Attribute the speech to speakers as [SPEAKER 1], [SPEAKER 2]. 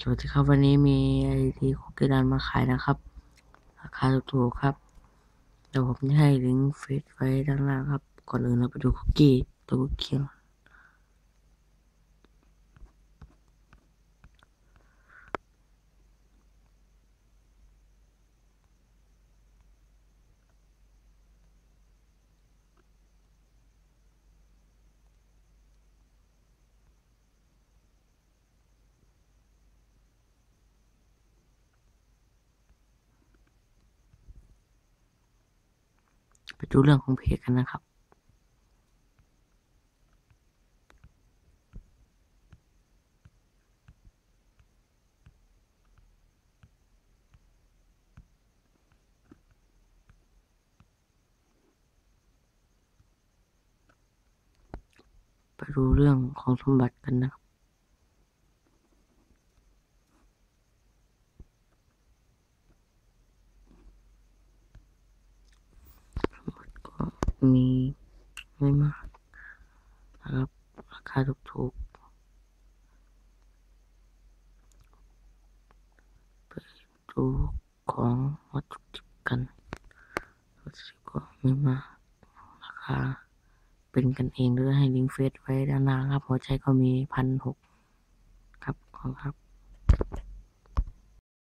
[SPEAKER 1] สวัสดีครับวันนี้มีไอทีคุกกี้รันมาขายนะครับราคาถูกๆครับเดี๋ยวผมจะให้ลิงก์เฟซไว้ด้านล่างครับก่อนอื่นเราไปดูคุกกี้ตัวคุกกี้ไปดูเรื่องของเพจกันนะครับไปดูเรื่องของสมบัติกันนะครับก็มีไม่มากนะครับราคาถูกๆไปดูของวัตถุดิบกันวัตถุดิบก็ไม่มากราคาเป็นกันเองด้วยให้ลิงก์เฟซไว้ด้านล่างครับหัวใจก็มี1,600ครับขอบคุณครับ